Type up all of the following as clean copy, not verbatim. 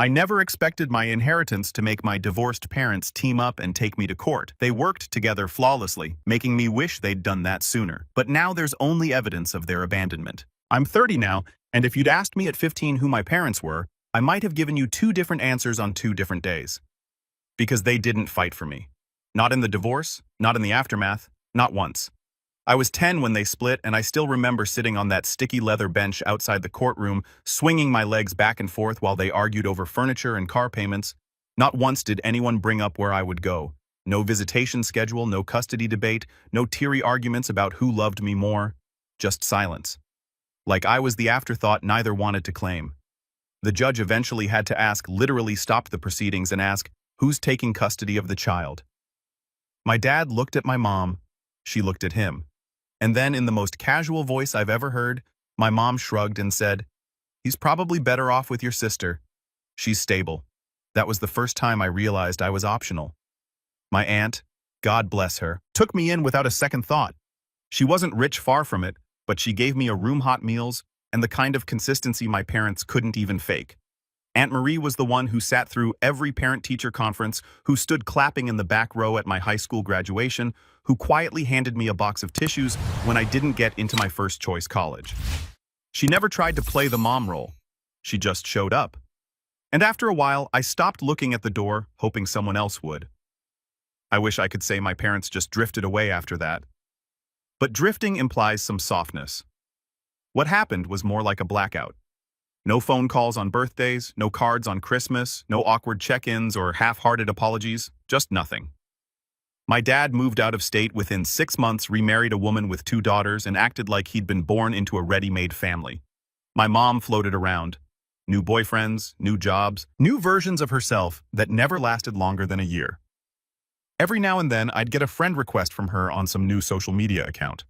I never expected my inheritance to make my divorced parents team up and take me to court. They worked together flawlessly, making me wish they'd done that sooner. But now there's only evidence of their abandonment. I'm 30 now, and if you'd asked me at 15 who my parents were, I might have given you two different answers on 2 different days. Because they didn't fight for me. Not in the divorce, not in the aftermath, not once. I was 10 when they split, and I still remember sitting on that sticky leather bench outside the courtroom, swinging my legs back and forth while they argued over furniture and car payments. Not once did anyone bring up where I would go. No visitation schedule, no custody debate, no teary arguments about who loved me more. Just silence. Like I was the afterthought neither wanted to claim. The judge eventually had to literally stop the proceedings and ask, who's taking custody of the child? My dad looked at my mom. She looked at him. And then, in the most casual voice I've ever heard, my mom shrugged and said, "He's probably better off with your sister. She's stable." That was the first time I realized I was optional. My aunt, God bless her, took me in without a second thought. She wasn't rich, far from it, but she gave me a room, hot meals, and the kind of consistency my parents couldn't even fake. Aunt Marie was the one who sat through every parent-teacher conference, who stood clapping in the back row at my high school graduation, who quietly handed me a box of tissues when I didn't get into my first-choice college. She never tried to play the mom role. She just showed up. And after a while, I stopped looking at the door, hoping someone else would. I wish I could say my parents just drifted away after that. But drifting implies some softness. What happened was more like a blackout. No phone calls on birthdays, no cards on Christmas, no awkward check-ins or half-hearted apologies, just nothing. My dad moved out of state within 6 months, remarried a woman with 2 daughters, and acted like he'd been born into a ready-made family. My mom floated around. New boyfriends, new jobs, new versions of herself that never lasted longer than a year. Every now and then, I'd get a friend request from her on some new social media account,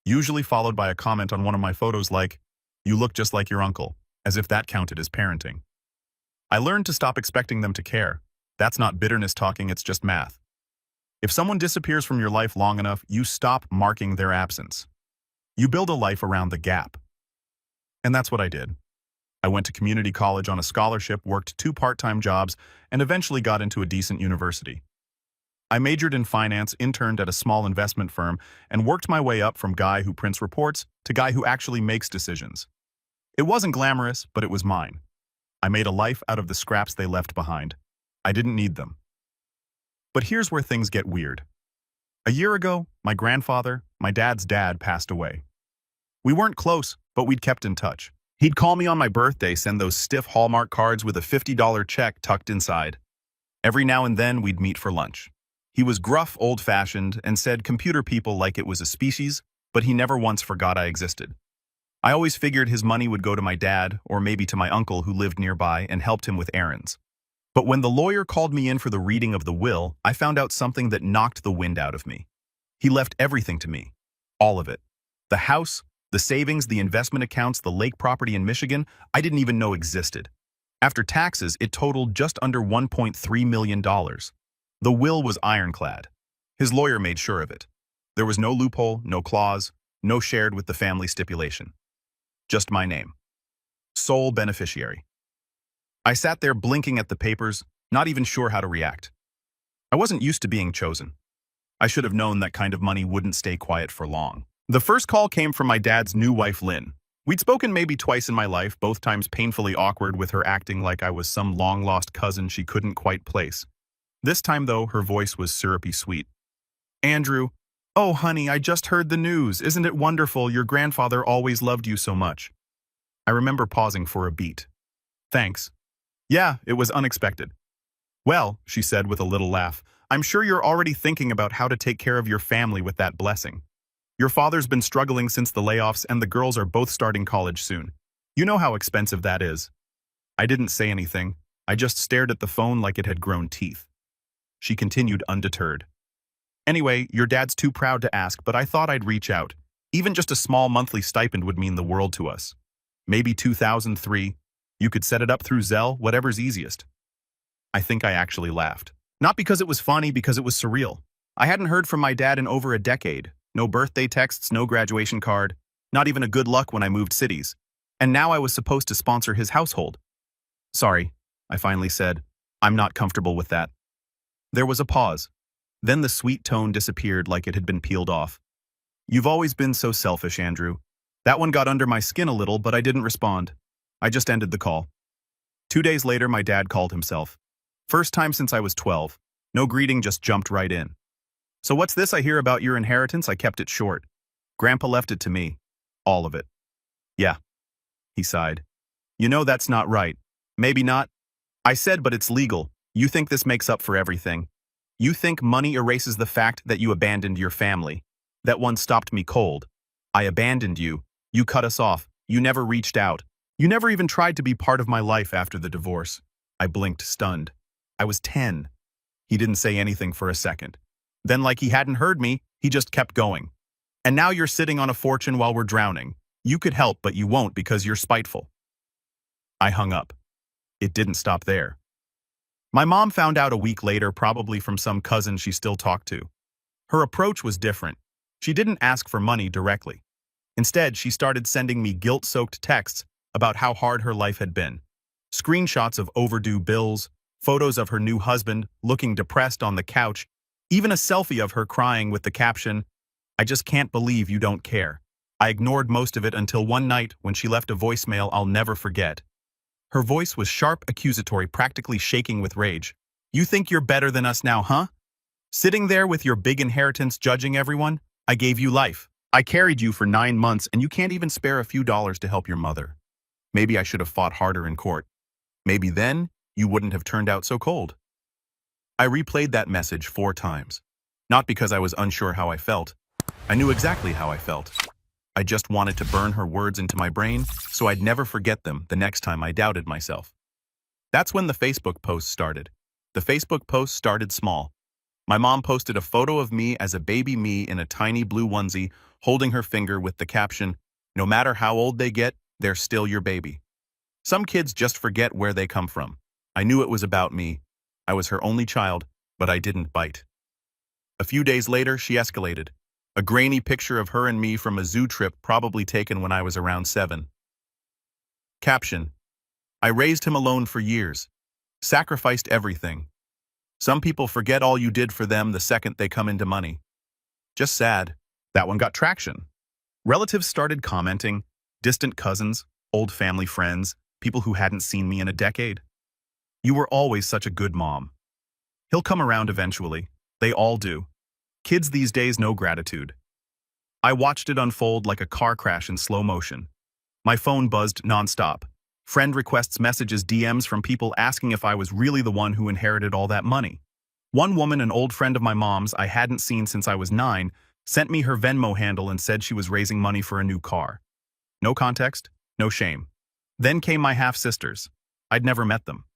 usually followed by a comment on one of my photos like, "You look just like your uncle," as if that counted as parenting. I learned to stop expecting them to care. That's not bitterness talking, it's just math. If someone disappears from your life long enough, you stop marking their absence. You build a life around the gap. And that's what I did. I went to community college on a scholarship, worked 2 part-time jobs, and eventually got into a decent university. I majored in finance, interned at a small investment firm, and worked my way up from guy who prints reports to guy who actually makes decisions. It wasn't glamorous, but it was mine. I made a life out of the scraps they left behind. I didn't need them. But here's where things get weird. A year ago, my grandfather, my dad's dad, passed away. We weren't close, but we'd kept in touch. He'd call me on my birthday, send those stiff Hallmark cards with a $50 check tucked inside. Every now and then, we'd meet for lunch. He was gruff, old-fashioned, and said computer people like it was a species, but he never once forgot I existed. I always figured his money would go to my dad, or maybe to my uncle who lived nearby and helped him with errands. But when the lawyer called me in for the reading of the will, I found out something that knocked the wind out of me. He left everything to me. All of it. The house, the savings, the investment accounts, the lake property in Michigan, I didn't even know existed. After taxes, it totaled just under $1.3 million. The will was ironclad. His lawyer made sure of it. There was no loophole, no clause, no shared with the family stipulation. Just my name. Sole beneficiary. I sat there blinking at the papers, not even sure how to react. I wasn't used to being chosen. I should have known that kind of money wouldn't stay quiet for long. The first call came from my dad's new wife, Lynn. We'd spoken maybe twice in my life, both times painfully awkward, with her acting like I was some long-lost cousin she couldn't quite place. This time, though, her voice was syrupy sweet. "Andrew, oh, honey, I just heard the news. Isn't it wonderful? Your grandfather always loved you so much." I remember pausing for a beat. "Thanks. Yeah, it was unexpected." "Well," she said with a little laugh, "I'm sure you're already thinking about how to take care of your family with that blessing. Your father's been struggling since the layoffs, and the girls are both starting college soon. You know how expensive that is." I didn't say anything. I just stared at the phone like it had grown teeth. She continued undeterred. "Anyway, your dad's too proud to ask, but I thought I'd reach out. Even just a small monthly stipend would mean the world to us. Maybe 2003. You could set it up through Zelle, whatever's easiest." I think I actually laughed. Not because it was funny, because it was surreal. I hadn't heard from my dad in over a decade. No birthday texts, no graduation card, not even a good luck when I moved cities. And now I was supposed to sponsor his household. "Sorry, I finally said. I'm not comfortable with that. There was a pause. Then the sweet tone disappeared like it had been peeled off. You've always been so selfish, Andrew. That one got under my skin a little, but I didn't respond. I just ended the call. 2 days later, my dad called himself. First time since I was 12. No greeting, just jumped right in. So what's this I hear about your inheritance? I kept it short. Grandpa left it to me. All of it. Yeah. He sighed. You know that's not right. Maybe not. I said, but it's legal. You think this makes up for everything. You think money erases the fact that you abandoned your family. That one stopped me cold. I abandoned you. You cut us off. You never reached out. You never even tried to be part of my life after the divorce. I blinked, stunned. I was 10. He didn't say anything for a second. Then, like he hadn't heard me, he just kept going. And now you're sitting on a fortune while we're drowning. You could help, but you won't because you're spiteful. I hung up. It didn't stop there. My mom found out a week later, probably from some cousin she still talked to. Her approach was different. She didn't ask for money directly. Instead, she started sending me guilt-soaked texts about how hard her life had been. Screenshots of overdue bills, photos of her new husband looking depressed on the couch, even a selfie of her crying with the caption, "I just can't believe you don't care." I ignored most of it until one night when she left a voicemail I'll never forget. Her voice was sharp, accusatory, practically shaking with rage. You think you're better than us now, huh? Sitting there with your big inheritance judging everyone? I gave you life. I carried you for 9 months and you can't even spare a few dollars to help your mother. Maybe I should have fought harder in court. Maybe then you wouldn't have turned out so cold. I replayed that message 4 times. Not because I was unsure how I felt. I knew exactly how I felt. I just wanted to burn her words into my brain so I'd never forget them the next time I doubted myself. That's when the Facebook post started. The Facebook post started small. My mom posted a photo of me as a baby me in a tiny blue onesie, holding her finger with the caption, "No matter how old they get, they're still your baby." Some kids just forget where they come from. I knew it was about me. I was her only child, but I didn't bite. A few days later, she escalated. A grainy picture of her and me from a zoo trip probably taken when I was around 7. Caption: I raised him alone for years. Sacrificed everything. Some people forget all you did for them the second they come into money. Just sad. That one got traction. Relatives started commenting, distant cousins, old family friends, people who hadn't seen me in a decade. You were always such a good mom. He'll come around eventually. They all do. Kids these days know gratitude. I watched it unfold like a car crash in slow motion. My phone buzzed nonstop. Friend requests, messages, DMs from people asking if I was really the one who inherited all that money. One woman, an old friend of my mom's I hadn't seen since I was 9, sent me her Venmo handle and said she was raising money for a new car. No context, no shame. Then came my half-sisters. I'd never met them.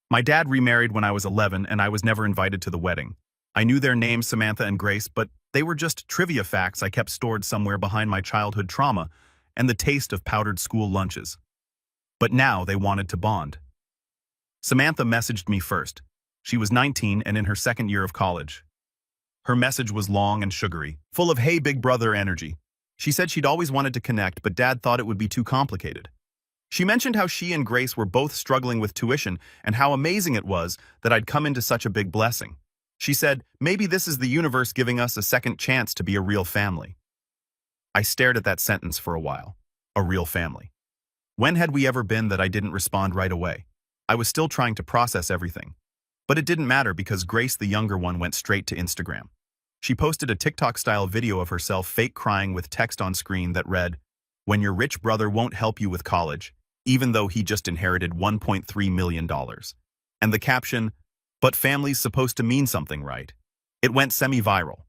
My dad remarried when I was 11 and I was never invited to the wedding. I knew their names, Samantha and Grace, but they were just trivia facts I kept stored somewhere behind my childhood trauma and the taste of powdered school lunches. But now they wanted to bond. Samantha messaged me first. She was 19 and in her second year of college. Her message was long and sugary, full of "Hey, big brother" energy. She said she'd always wanted to connect, but Dad thought it would be too complicated. She mentioned how she and Grace were both struggling with tuition and how amazing it was that I'd come into such a big blessing. She said, maybe this is the universe giving us a second chance to be a real family. I stared at that sentence for a while. A real family. When had we ever been that I didn't respond right away? I was still trying to process everything. But it didn't matter because Grace, the younger one, went straight to Instagram. She posted a TikTok-style video of herself fake crying with text on screen that read, "When your rich brother won't help you with college, even though he just inherited $1.3 million. And the caption, "But family's supposed to mean something, right?" It went semi-viral.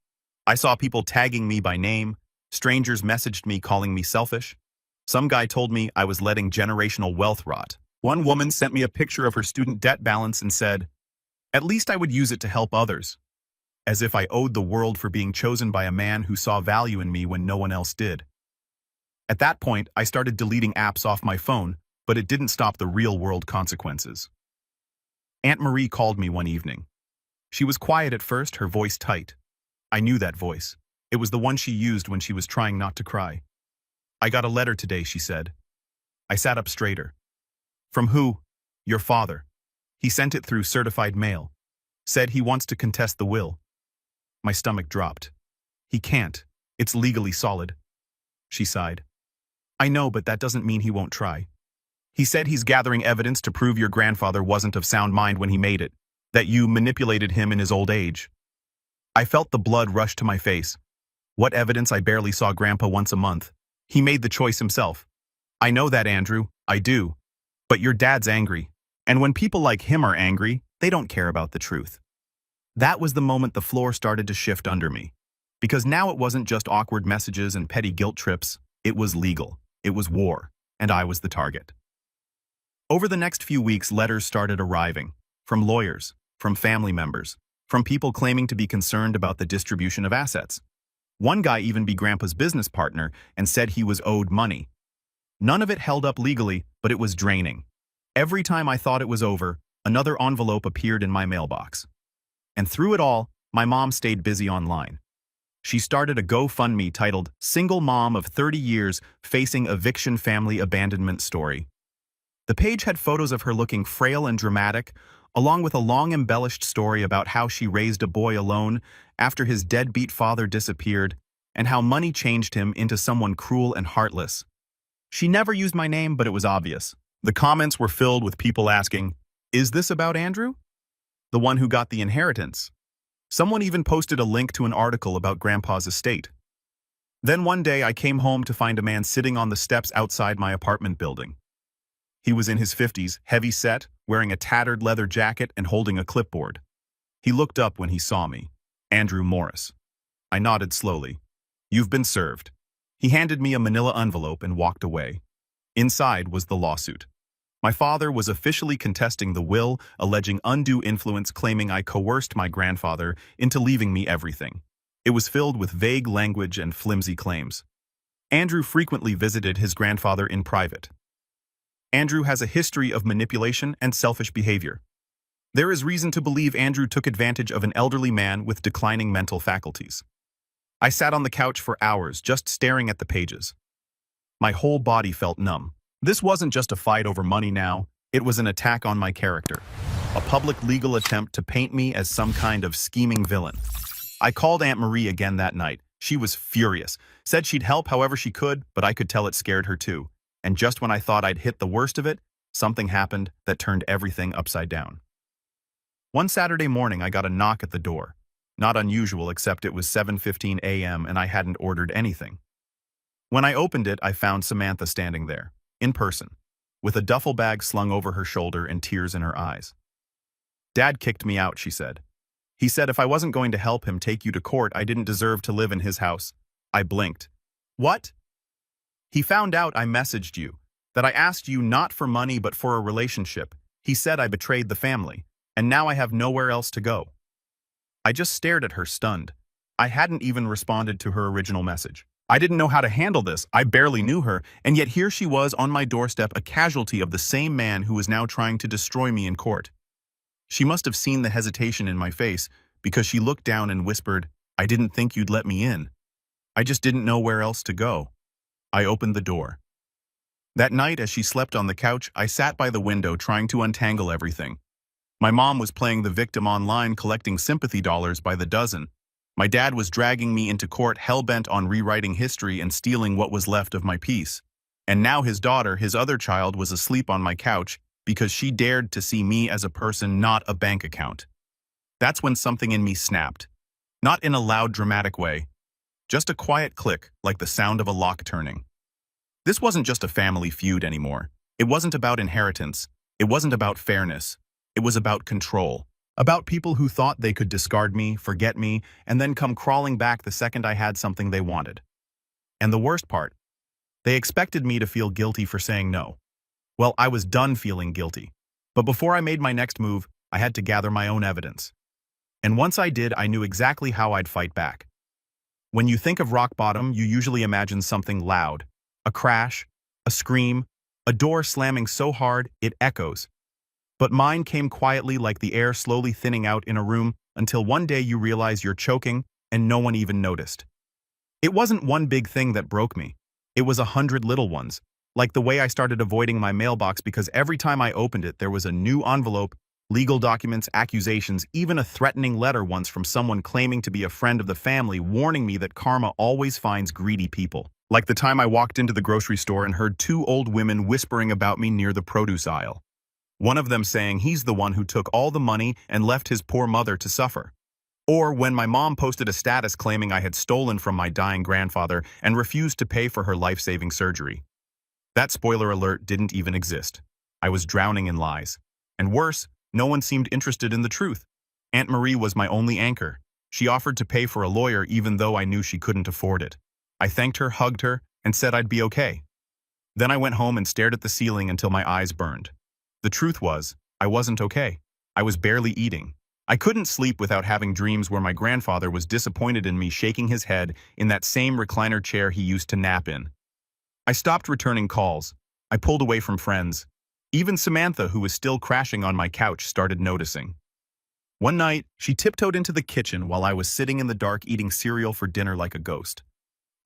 I saw people tagging me by name. Strangers messaged me calling me selfish. Some guy told me I was letting generational wealth rot. One woman sent me a picture of her student debt balance and said, "At least I would use it to help others." As if I owed the world for being chosen by a man who saw value in me when no one else did. At that point, I started deleting apps off my phone, but it didn't stop the real-world consequences. Aunt Marie called me one evening. She was quiet at first, her voice tight. I knew that voice. It was the one she used when she was trying not to cry. "I got a letter today," she said. I sat up straighter. "From who?" "Your father." He sent it through certified mail. Said he wants to contest the will. My stomach dropped. He can't. It's legally solid. She sighed. I know, but that doesn't mean he won't try. He said he's gathering evidence to prove your grandfather wasn't of sound mind when he made it, that you manipulated him in his old age. I felt the blood rush to my face. What evidence? I barely saw Grandpa once a month. He made the choice himself. I know that, Andrew. I do. But your dad's angry. And when people like him are angry, they don't care about the truth. That was the moment the floor started to shift under me. Because now it wasn't just awkward messages and petty guilt trips. It was legal. It was war. And I was the target. Over the next few weeks, letters started arriving. From lawyers, from family members, from people claiming to be concerned about the distribution of assets. One guy even be Grandpa's business partner and said he was owed money. None of it held up legally, but it was draining. Every time I thought it was over, another envelope appeared in my mailbox. And through it all, my mom stayed busy online. She started a GoFundMe titled "Single Mom of 30 Years Facing Eviction Family Abandonment Story." The page had photos of her looking frail and dramatic, along with a long embellished story about how she raised a boy alone after his deadbeat father disappeared, and how money changed him into someone cruel and heartless. She never used my name, but it was obvious. The comments were filled with people asking, "Is this about Andrew? The one who got the inheritance?" Someone even posted a link to an article about Grandpa's estate. Then one day I came home to find a man sitting on the steps outside my apartment building. He was in his 50s, heavy-set, wearing a tattered leather jacket and holding a clipboard. He looked up when he saw me. Andrew Morris. I nodded slowly. "You've been served." He handed me a manila envelope and walked away. Inside was the lawsuit. My father was officially contesting the will, alleging undue influence, claiming I coerced my grandfather into leaving me everything. It was filled with vague language and flimsy claims. Andrew frequently visited his grandfather in private. Andrew has a history of manipulation and selfish behavior. There is reason to believe Andrew took advantage of an elderly man with declining mental faculties. I sat on the couch for hours, just staring at the pages. My whole body felt numb. This wasn't just a fight over money now, it was an attack on my character. A public legal attempt to paint me as some kind of scheming villain. I called Aunt Marie again that night. She was furious, said she'd help however she could, but I could tell it scared her too. And just when I thought I'd hit the worst of it, something happened that turned everything upside down. One Saturday morning, I got a knock at the door. Not unusual, except it was 7:15 a.m. and I hadn't ordered anything. When I opened it, I found Samantha standing there, in person, with a duffel bag slung over her shoulder and tears in her eyes. "Dad kicked me out," she said. "He said if I wasn't going to help him take you to court, I didn't deserve to live in his house." I blinked. "What?" "He found out I messaged you, that I asked you not for money but for a relationship. He said I betrayed the family, and now I have nowhere else to go." I just stared at her, stunned. I hadn't even responded to her original message. I didn't know how to handle this. I barely knew her, and yet here she was on my doorstep, a casualty of the same man who was now trying to destroy me in court. She must have seen the hesitation in my face, because she looked down and whispered, "I didn't think you'd let me in. I just didn't know where else to go." I opened the door. That night, as she slept on the couch, I sat by the window trying to untangle everything. My mom was playing the victim online, collecting sympathy dollars by the dozen. My dad was dragging me into court, hell-bent on rewriting history and stealing what was left of my peace. And now his daughter, his other child, was asleep on my couch because she dared to see me as a person, not a bank account. That's when something in me snapped. Not in a loud, dramatic way. Just a quiet click, like the sound of a lock turning. This wasn't just a family feud anymore. It wasn't about inheritance. It wasn't about fairness. It was about control. About people who thought they could discard me, forget me, and then come crawling back the second I had something they wanted. And the worst part, they expected me to feel guilty for saying no. Well, I was done feeling guilty. But before I made my next move, I had to gather my own evidence. And once I did, I knew exactly how I'd fight back. When you think of rock bottom, you usually imagine something loud. A crash, a scream, a door slamming so hard it echoes. But mine came quietly, like the air slowly thinning out in a room, until one day you realize you're choking and no one even noticed. It wasn't one big thing that broke me. It was 100 little ones, like the way I started avoiding my mailbox because every time I opened it there was a new envelope Legal documents, accusations, even a threatening letter once from someone claiming to be a friend of the family warning me that karma always finds greedy people. Like the time I walked into the grocery store and heard two old women whispering about me near the produce aisle. One of them saying he's the one who took all the money and left his poor mother to suffer. Or when my mom posted a status claiming I had stolen from my dying grandfather and refused to pay for her life-saving surgery. That spoiler alert didn't even exist. I was drowning in lies. And worse, no one seemed interested in the truth. Aunt Marie was my only anchor. She offered to pay for a lawyer even though I knew she couldn't afford it. I thanked her, hugged her, and said I'd be okay. Then I went home and stared at the ceiling until my eyes burned. The truth was, I wasn't okay. I was barely eating. I couldn't sleep without having dreams where my grandfather was disappointed in me shaking his head in that same recliner chair he used to nap in. I stopped returning calls. I pulled away from friends. Even Samantha, who was still crashing on my couch, started noticing. One night, she tiptoed into the kitchen while I was sitting in the dark eating cereal for dinner like a ghost.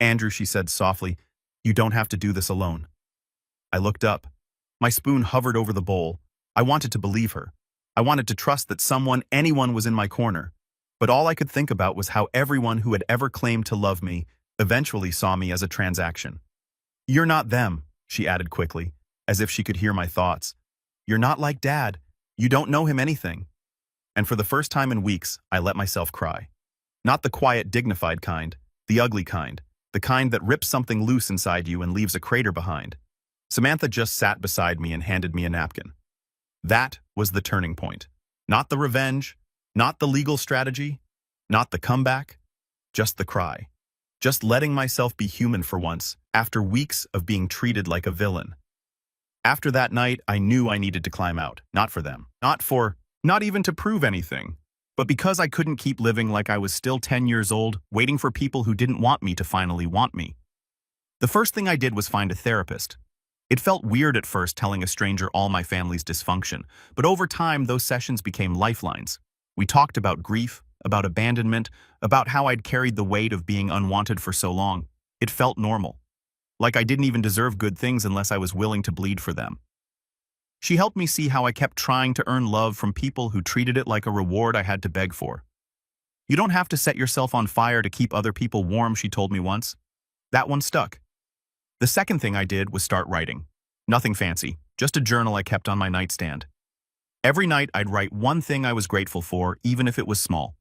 "Andrew," she said softly, "you don't have to do this alone." I looked up. My spoon hovered over the bowl. I wanted to believe her. I wanted to trust that anyone was in my corner. But all I could think about was how everyone who had ever claimed to love me eventually saw me as a transaction. "You're not them," she added quickly, as if she could hear my thoughts. "You're not like Dad. You don't know him anything." And for the first time in weeks, I let myself cry. Not the quiet, dignified kind, the ugly kind, the kind that rips something loose inside you and leaves a crater behind. Samantha just sat beside me and handed me a napkin. That was the turning point. Not the revenge, not the legal strategy, not the comeback, just the cry. Just letting myself be human for once, after weeks of being treated like a villain. After that night, I knew I needed to climb out, not for them, not even to prove anything, but because I couldn't keep living like I was still 10 years old, waiting for people who didn't want me to finally want me. The first thing I did was find a therapist. It felt weird at first telling a stranger all my family's dysfunction, but over time those sessions became lifelines. We talked about grief, about abandonment, about how I'd carried the weight of being unwanted for so long. It felt normal. Like I didn't even deserve good things unless I was willing to bleed for them. She helped me see how I kept trying to earn love from people who treated it like a reward I had to beg for. "You don't have to set yourself on fire to keep other people warm," she told me once. That one stuck. The second thing I did was start writing. Nothing fancy, just a journal I kept on my nightstand. Every night I'd write one thing I was grateful for, even if it was small.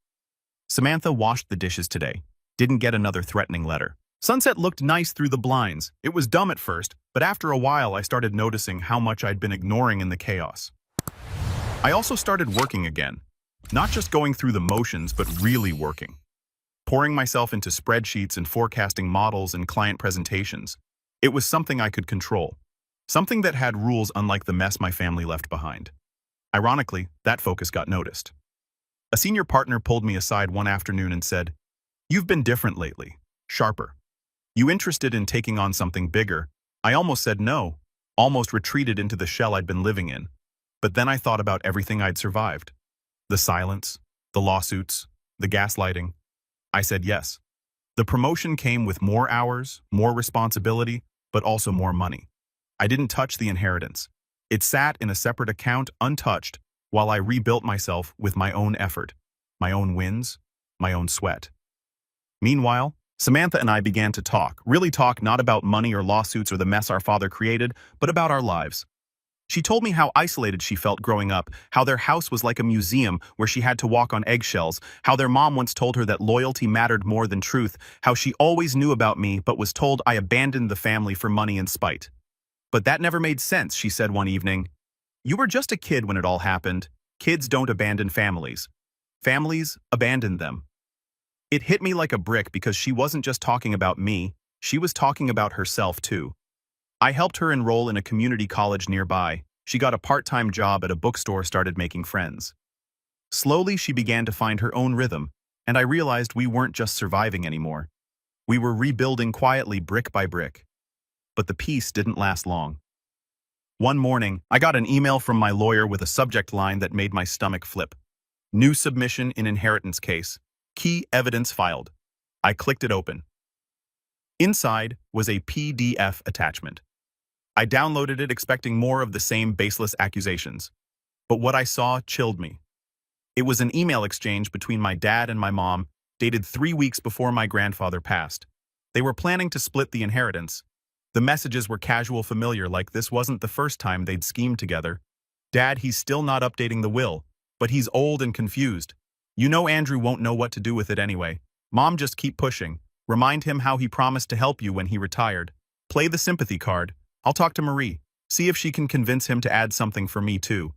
Samantha washed the dishes today. Didn't get another threatening letter. Sunset looked nice through the blinds. It was dumb at first, but after a while I started noticing how much I'd been ignoring in the chaos. I also started working again. Not just going through the motions, but really working. Pouring myself into spreadsheets and forecasting models and client presentations. It was something I could control. Something that had rules unlike the mess my family left behind. Ironically, that focus got noticed. A senior partner pulled me aside one afternoon and said, "You've been different lately, sharper. You interested in taking on something bigger?" I almost said no, almost retreated into the shell I'd been living in. But then I thought about everything I'd survived. The silence, the lawsuits, the gaslighting. I said yes. The promotion came with more hours, more responsibility, but also more money. I didn't touch the inheritance. It sat in a separate account, untouched, while I rebuilt myself with my own effort, my own wins, my own sweat. Meanwhile, Samantha and I began to talk, really talk, not about money or lawsuits or the mess our father created, but about our lives. She told me how isolated she felt growing up, how their house was like a museum where she had to walk on eggshells, how their mom once told her that loyalty mattered more than truth, how she always knew about me but was told I abandoned the family for money and spite. "But that never made sense," she said one evening. "You were just a kid when it all happened. Kids don't abandon families. Families abandon them." It hit me like a brick because she wasn't just talking about me, she was talking about herself too. I helped her enroll in a community college nearby. She got a part-time job at a bookstore, started making friends. Slowly, she began to find her own rhythm, and I realized we weren't just surviving anymore. We were rebuilding quietly, brick by brick. But the peace didn't last long. One morning, I got an email from my lawyer with a subject line that made my stomach flip. "New submission in inheritance case. Key evidence filed." I clicked it open. Inside was a PDF attachment. I downloaded it expecting more of the same baseless accusations. But what I saw chilled me. It was an email exchange between my dad and my mom, dated 3 weeks before my grandfather passed. They were planning to split the inheritance. The messages were casual familiar, like this wasn't the first time they'd schemed together. Dad, he's still not updating the will, but he's old and confused. You know Andrew won't know what to do with it anyway. Mom, just keep pushing. Remind him how he promised to help you when he retired. Play the sympathy card. I'll talk to Marie. See if she can convince him to add something for me too.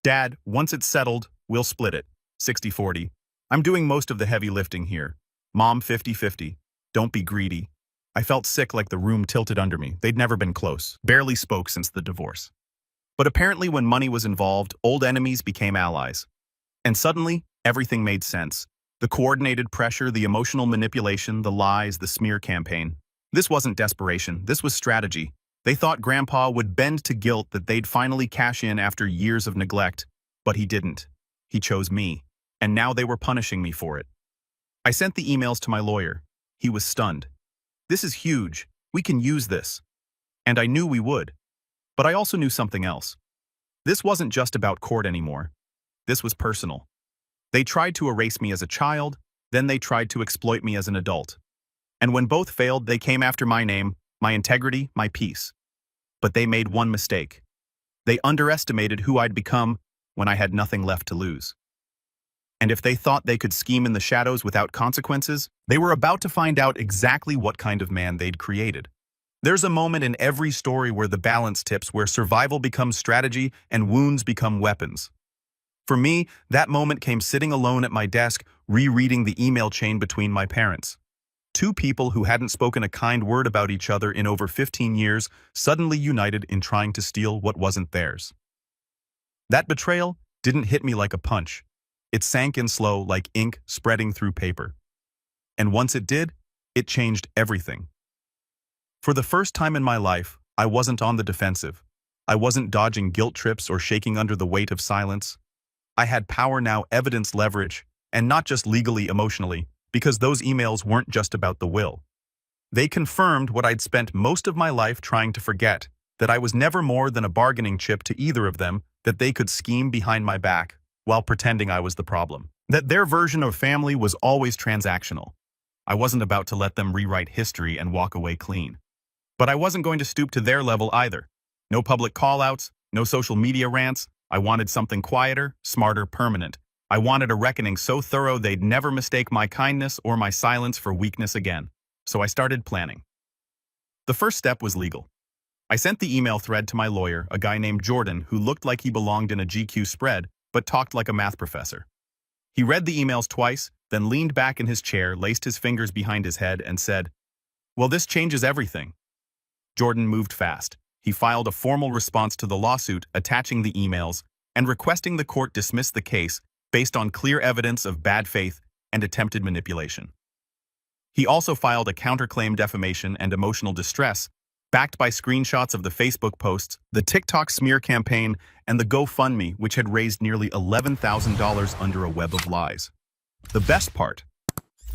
Dad, once it's settled, we'll split it. 60-40. I'm doing most of the heavy lifting here. Mom, 50-50. Don't be greedy. I felt sick, like the room tilted under me. They'd never been close. Barely spoke since the divorce. But apparently when money was involved, old enemies became allies. And suddenly, everything made sense. The coordinated pressure, the emotional manipulation, the lies, the smear campaign. This wasn't desperation, this was strategy. They thought Grandpa would bend to guilt, that they'd finally cash in after years of neglect. But he didn't. He chose me. And now they were punishing me for it. I sent the emails to my lawyer. He was stunned. This is huge. We can use this. And I knew we would. But I also knew something else. This wasn't just about court anymore. This was personal. They tried to erase me as a child, then they tried to exploit me as an adult. And when both failed, they came after my name, my integrity, my peace. But they made one mistake. They underestimated who I'd become when I had nothing left to lose. And if they thought they could scheme in the shadows without consequences, they were about to find out exactly what kind of man they'd created. There's a moment in every story where the balance tips, where survival becomes strategy and wounds become weapons. For me, that moment came sitting alone at my desk, rereading the email chain between my parents. Two people who hadn't spoken a kind word about each other in over 15 years suddenly united in trying to steal what wasn't theirs. That betrayal didn't hit me like a punch. It sank in slow, like ink spreading through paper. And once it did, it changed everything. For the first time in my life, I wasn't on the defensive. I wasn't dodging guilt trips or shaking under the weight of silence. I had power now, evidence, leverage, and not just legally, emotionally, because those emails weren't just about the will. They confirmed what I'd spent most of my life trying to forget, that I was never more than a bargaining chip to either of them, that they could scheme behind my back while pretending I was the problem. That their version of family was always transactional. I wasn't about to let them rewrite history and walk away clean. But I wasn't going to stoop to their level either. No public call-outs, no social media rants. I wanted something quieter, smarter, permanent. I wanted a reckoning so thorough they'd never mistake my kindness or my silence for weakness again. So I started planning. The first step was legal. I sent the email thread to my lawyer, a guy named Jordan, who looked like he belonged in a GQ spread, but talked like a math professor. He read the emails twice, then leaned back in his chair, laced his fingers behind his head, and said, "Well, this changes everything." Jordan moved fast. He filed a formal response to the lawsuit, attaching the emails and requesting the court dismiss the case based on clear evidence of bad faith and attempted manipulation. He also filed a counterclaim, defamation and emotional distress, backed by screenshots of the Facebook posts, the TikTok smear campaign, and the GoFundMe, which had raised nearly $11,000 under a web of lies. The best part: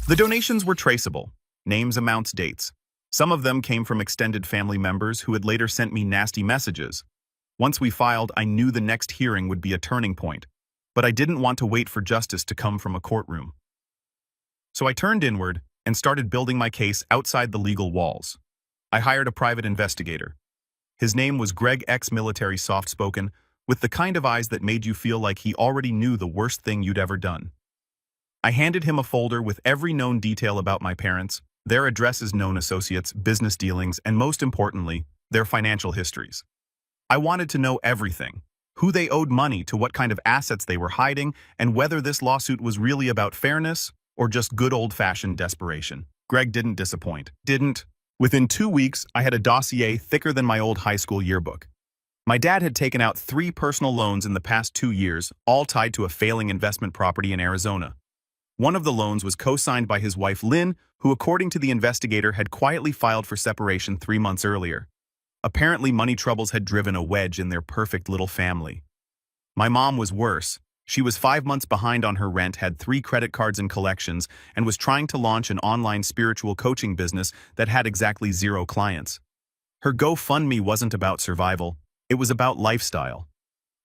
the donations were traceable. Names, amounts, dates. Some of them came from extended family members who had later sent me nasty messages. Once we filed, I knew the next hearing would be a turning point, but I didn't want to wait for justice to come from a courtroom. So I turned inward and started building my case outside the legal walls. I hired a private investigator. His name was Greg, ex-military, soft-spoken, with the kind of eyes that made you feel like he already knew the worst thing you'd ever done. I handed him a folder with every known detail about my parents, their addresses, known associates, business dealings, and most importantly, their financial histories. I wanted to know everything: who they owed money to, what kind of assets they were hiding, and whether this lawsuit was really about fairness or just good old-fashioned desperation. Greg didn't disappoint. Within 2 weeks, I had a dossier thicker than my old high school yearbook. My dad had taken out 3 personal loans in the past 2 years, all tied to a failing investment property in Arizona. One of the loans was co-signed by his wife Lynn, who, according to the investigator, had quietly filed for separation 3 months earlier. Apparently, money troubles had driven a wedge in their perfect little family. My mom was worse. She was 5 months behind on her rent, had 3 credit cards in collections, and was trying to launch an online spiritual coaching business that had exactly 0 clients. Her GoFundMe wasn't about survival. It was about lifestyle.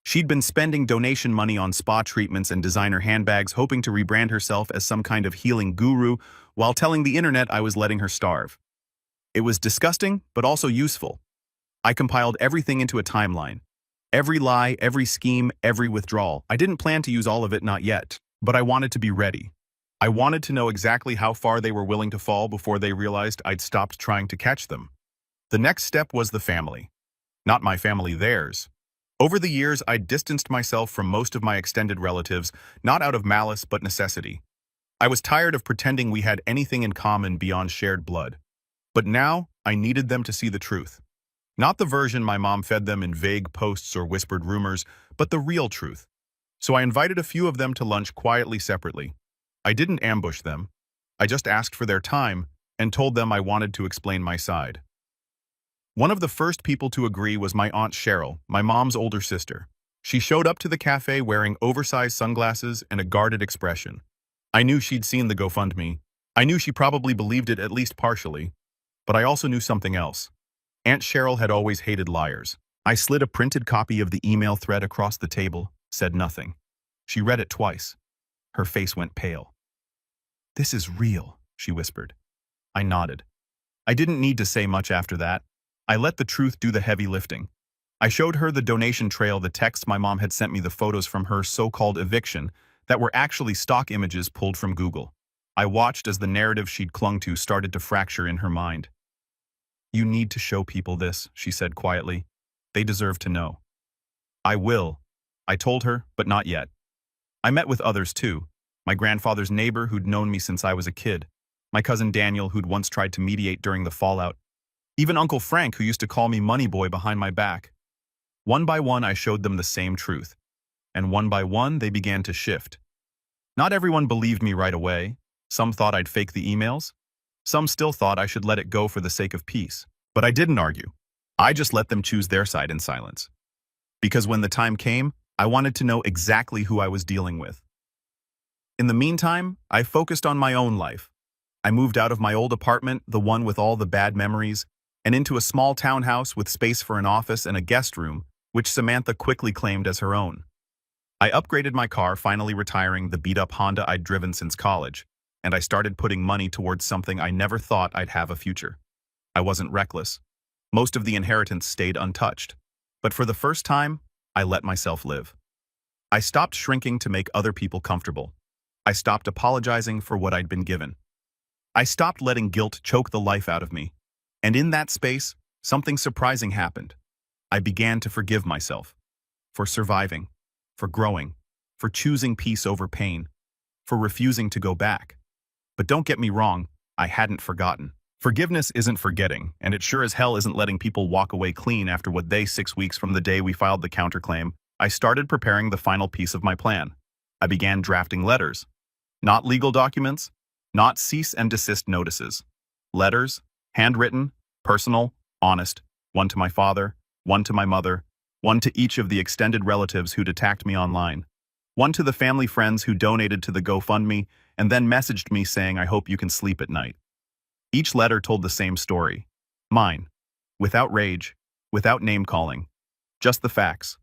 She'd been spending donation money on spa treatments and designer handbags, hoping to rebrand herself as some kind of healing guru, while telling the internet I was letting her starve. It was disgusting, but also useful. I compiled everything into a timeline. Every lie, every scheme, every withdrawal. I didn't plan to use all of it, not yet, but I wanted to be ready. I wanted to know exactly how far they were willing to fall before they realized I'd stopped trying to catch them. The next step was the family. Not my family, theirs. Over the years, I'd distanced myself from most of my extended relatives, not out of malice but necessity. I was tired of pretending we had anything in common beyond shared blood. But now, I needed them to see the truth. Not the version my mom fed them in vague posts or whispered rumors, but the real truth. So I invited a few of them to lunch quietly separately. I didn't ambush them. I just asked for their time and told them I wanted to explain my side. One of the first people to agree was my Aunt Cheryl, my mom's older sister. She showed up to the cafe wearing oversized sunglasses and a guarded expression. I knew she'd seen the GoFundMe. I knew she probably believed it at least partially. But I also knew something else. Aunt Cheryl had always hated liars. I slid a printed copy of the email thread across the table, said nothing. She read it twice. Her face went pale. "This is real," she whispered. I nodded. I didn't need to say much after that. I let the truth do the heavy lifting. I showed her the donation trail, the texts my mom had sent me, the photos from her so-called eviction that were actually stock images pulled from Google. I watched as the narrative she'd clung to started to fracture in her mind. "You need to show people this," she said quietly. "They deserve to know." "I will," I told her, but not yet. I met with others too. My grandfather's neighbor who'd known me since I was a kid. My cousin Daniel who'd once tried to mediate during the fallout. Even Uncle Frank who used to call me Money Boy behind my back. One by one I showed them the same truth. And one by one they began to shift. Not everyone believed me right away. Some thought I'd fake the emails. Some still thought I should let it go for the sake of peace. But I didn't argue. I just let them choose their side in silence. Because when the time came, I wanted to know exactly who I was dealing with. In the meantime, I focused on my own life. I moved out of my old apartment, the one with all the bad memories, and into a small townhouse with space for an office and a guest room, which Samantha quickly claimed as her own. I upgraded my car, finally retiring the beat-up Honda I'd driven since college, and I started putting money towards something I never thought I'd have a future. I wasn't reckless. Most of the inheritance stayed untouched. But for the first time, I let myself live. I stopped shrinking to make other people comfortable. I stopped apologizing for what I'd been given. I stopped letting guilt choke the life out of me. And in that space, something surprising happened. I began to forgive myself. For surviving. For growing. For choosing peace over pain. For refusing to go back. But don't get me wrong, I hadn't forgotten. Forgiveness isn't forgetting, and it sure as hell isn't letting people walk away clean after what they 6 weeks from the day we filed the counterclaim. I started preparing the final piece of my plan. I began drafting letters. Not legal documents, not cease and desist notices. Letters, handwritten, personal, honest, one to my father, one to my mother, one to each of the extended relatives who'd attacked me online, one to the family friends who donated to the GoFundMe and then messaged me saying, "I hope you can sleep at night." Each letter told the same story. Mine. Without rage, without name-calling. Just the facts.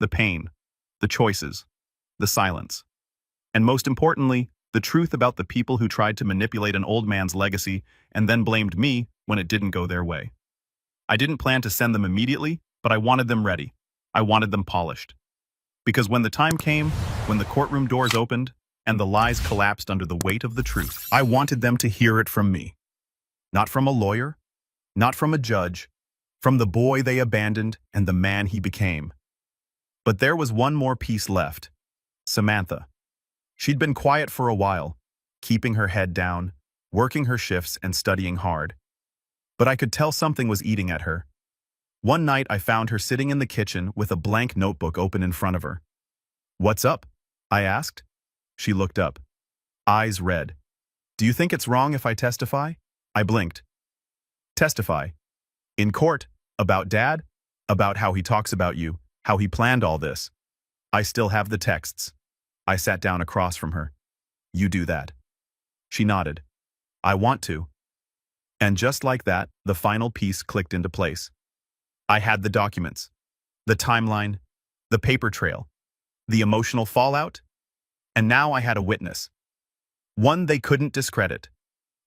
The pain. The choices. The silence. And most importantly, the truth about the people who tried to manipulate an old man's legacy and then blamed me when it didn't go their way. I didn't plan to send them immediately, but I wanted them ready. I wanted them polished. Because when the time came, when the courtroom doors opened, and the lies collapsed under the weight of the truth, I wanted them to hear it from me. Not from a lawyer, not from a judge, from the boy they abandoned and the man he became. But there was one more piece left. Samantha. She'd been quiet for a while, keeping her head down, working her shifts and studying hard. But I could tell something was eating at her. One night I found her sitting in the kitchen with a blank notebook open in front of her. "What's up?" I asked. She looked up. Eyes red. "Do you think it's wrong if I testify?" I blinked. "Testify? In court? About Dad? About how he talks about you, how he planned all this?" "I still have the texts." I sat down across from her. "You do that." She nodded. "I want to." And just like that, the final piece clicked into place. I had the documents, the timeline, the paper trail, the emotional fallout, and now I had a witness. One they couldn't discredit.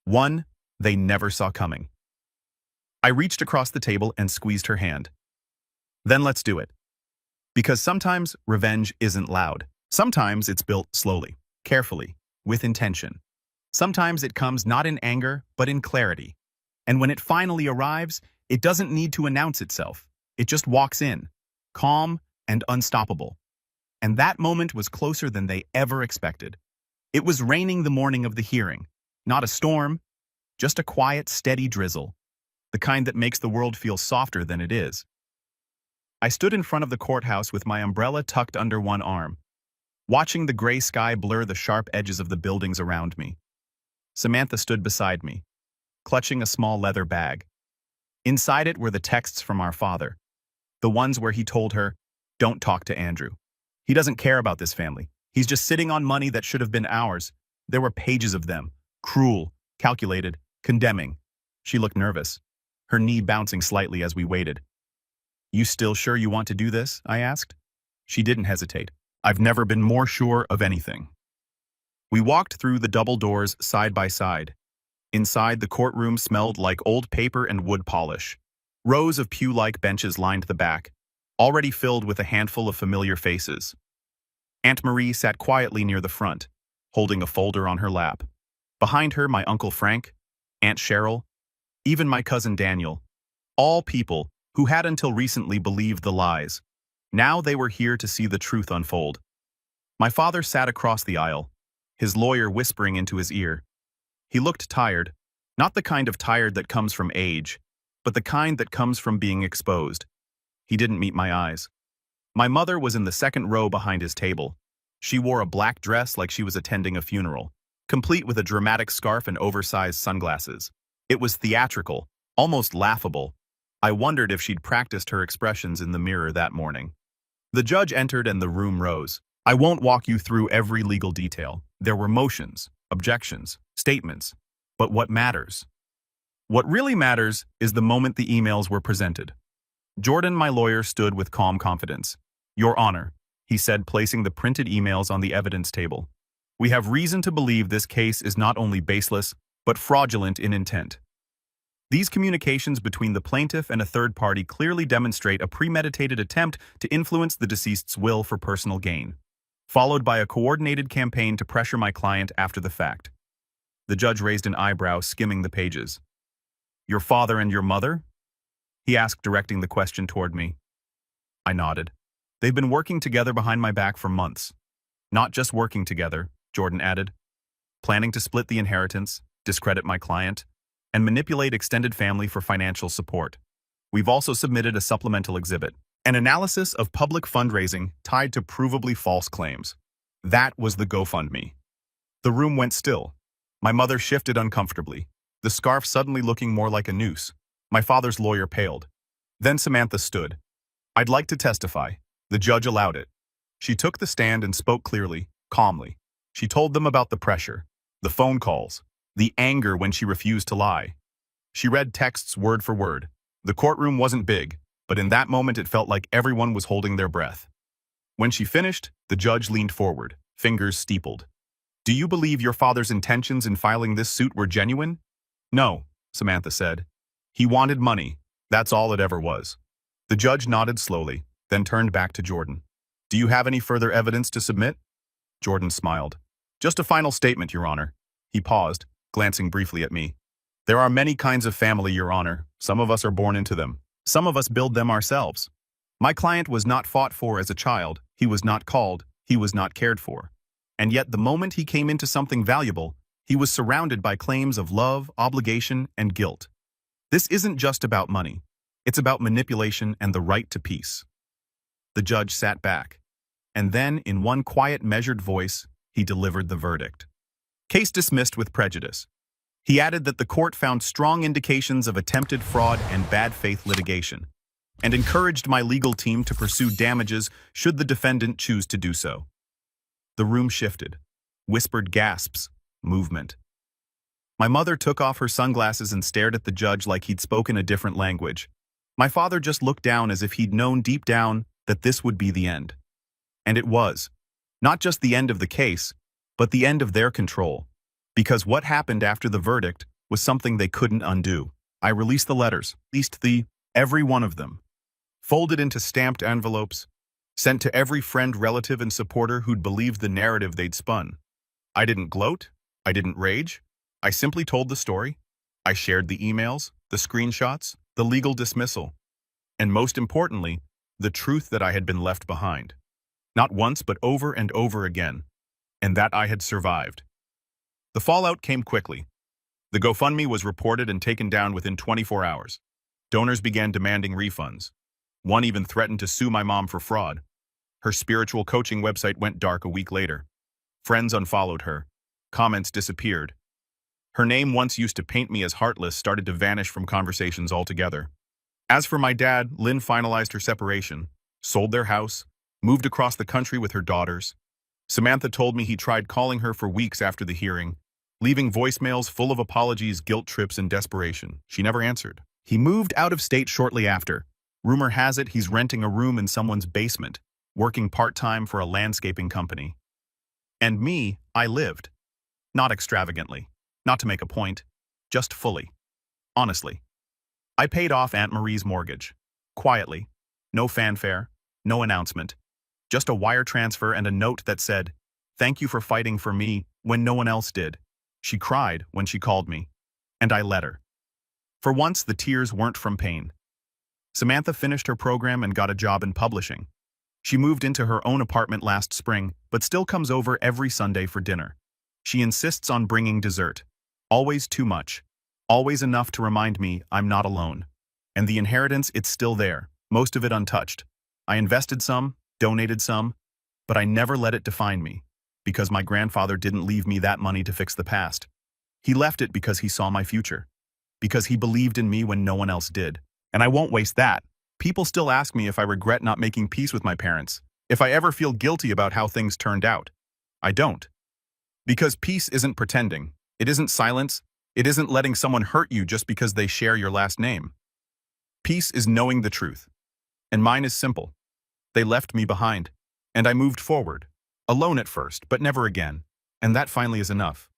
One they never saw coming. I reached across the table and squeezed her hand. Then let's do it. Because sometimes revenge isn't loud. Sometimes it's built slowly, carefully, with intention. Sometimes it comes not in anger, but in clarity. And when it finally arrives, it doesn't need to announce itself. It just walks in, calm and unstoppable. And that moment was closer than they ever expected. It was raining the morning of the hearing. Not a storm, just a quiet, steady drizzle. The kind that makes the world feel softer than it is. I stood in front of the courthouse with my umbrella tucked under one arm, watching the gray sky blur the sharp edges of the buildings around me. Samantha stood beside me, clutching a small leather bag. Inside it were the texts from our father, the ones where he told her, "Don't talk to Andrew. He doesn't care about this family. He's just sitting on money that should have been ours." There were pages of them, cruel, calculated, condemning. She looked nervous, her knee bouncing slightly as we waited. "You still sure you want to do this?" I asked. She didn't hesitate. "I've never been more sure of anything." We walked through the double doors side by side. Inside, the courtroom smelled like old paper and wood polish. Rows of pew-like benches lined the back, already filled with a handful of familiar faces. Aunt Marie sat quietly near the front, holding a folder on her lap. Behind her, my Uncle Frank, Aunt Cheryl, even my cousin Daniel. All people who had until recently believed the lies. Now they were here to see the truth unfold. My father sat across the aisle, his lawyer whispering into his ear. He looked tired, not the kind of tired that comes from age, but the kind that comes from being exposed. He didn't meet my eyes. My mother was in the second row behind his table. She wore a black dress like she was attending a funeral, complete with a dramatic scarf and oversized sunglasses. It was theatrical, almost laughable. I wondered if she'd practiced her expressions in the mirror that morning. The judge entered and the room rose. I won't walk you through every legal detail. There were motions, objections, statements. But what matters? What really matters is the moment the emails were presented. Jordan, my lawyer, stood with calm confidence. "Your Honor," he said, placing the printed emails on the evidence table. "We have reason to believe this case is not only baseless, but fraudulent in intent. These communications between the plaintiff and a third party clearly demonstrate a premeditated attempt to influence the deceased's will for personal gain, followed by a coordinated campaign to pressure my client after the fact." The judge raised an eyebrow, skimming the pages. "Your father and your mother?" he asked, directing the question toward me. I nodded. "They've been working together behind my back for months. Not just working together," Jordan added. "Planning to split the inheritance, discredit my client, and manipulate extended family for financial support. We've also submitted a supplemental exhibit, an analysis of public fundraising tied to provably false claims. That was the GoFundMe." The room went still. My mother shifted uncomfortably, the scarf suddenly looking more like a noose. My father's lawyer paled. Then Samantha stood. "I'd like to testify." The judge allowed it. She took the stand and spoke clearly, calmly. She told them about the pressure, the phone calls, the anger when she refused to lie. She read texts word for word. The courtroom wasn't big, but in that moment it felt like everyone was holding their breath. When she finished, the judge leaned forward, fingers steepled. "Do you believe your father's intentions in filing this suit were genuine?" "No," Samantha said. "He wanted money. That's all it ever was." The judge nodded slowly, then turned back to Jordan. "Do you have any further evidence to submit?" Jordan smiled. "Just a final statement, Your Honor." He paused, glancing briefly at me. "There are many kinds of family, Your Honor. Some of us are born into them. Some of us build them ourselves. My client was not fought for as a child. He was not called. He was not cared for. And yet the moment he came into something valuable, he was surrounded by claims of love, obligation, and guilt. This isn't just about money. It's about manipulation and the right to peace." The judge sat back, and then, in one quiet, measured voice, he delivered the verdict. Case dismissed with prejudice. He added that the court found strong indications of attempted fraud and bad faith litigation, and encouraged my legal team to pursue damages should the defendant choose to do so. The room shifted. Whispered gasps. Movement. My mother took off her sunglasses and stared at the judge like he'd spoken a different language. My father just looked down as if he'd known deep down that this would be the end. And it was. Not just the end of the case, but the end of their control. Because what happened after the verdict was something they couldn't undo. I released the letters, every one of them, folded into stamped envelopes, sent to every friend, relative, and supporter who'd believed the narrative they'd spun. I didn't gloat. I didn't rage. I simply told the story. I shared the emails, the screenshots, the legal dismissal, and most importantly, the truth that I had been left behind. Not once, but over and over again, and that I had survived. The fallout came quickly. The GoFundMe was reported and taken down within 24 hours. Donors began demanding refunds. One even threatened to sue my mom for fraud. Her spiritual coaching website went dark a week later. Friends unfollowed her. Comments disappeared. Her name, once used to paint me as heartless, started to vanish from conversations altogether. As for my dad, Lynn finalized her separation, sold their house, moved across the country with her daughters. Samantha told me he tried calling her for weeks after the hearing, leaving voicemails full of apologies, guilt trips, and desperation. She never answered. He moved out of state shortly after. Rumor has it he's renting a room in someone's basement, working part-time for a landscaping company. And me, I lived. Not extravagantly, not to make a point, just fully. Honestly. I paid off Aunt Marie's mortgage. Quietly. No fanfare, no announcement. Just a wire transfer and a note that said, "Thank you for fighting for me when no one else did." She cried when she called me, and I let her. For once, the tears weren't from pain. Samantha finished her program and got a job in publishing. She moved into her own apartment last spring, but still comes over every Sunday for dinner. She insists on bringing dessert. Always too much. Always enough to remind me I'm not alone. And the inheritance, it's still there, most of it untouched. I invested some, donated some, but I never let it define me, because my grandfather didn't leave me that money to fix the past. He left it because he saw my future, because he believed in me when no one else did. And I won't waste that. People still ask me if I regret not making peace with my parents, if I ever feel guilty about how things turned out. I don't. Because peace isn't pretending. It isn't silence. It isn't letting someone hurt you just because they share your last name. Peace is knowing the truth. And mine is simple. They left me behind, and I moved forward. Alone at first, but never again. And that finally is enough.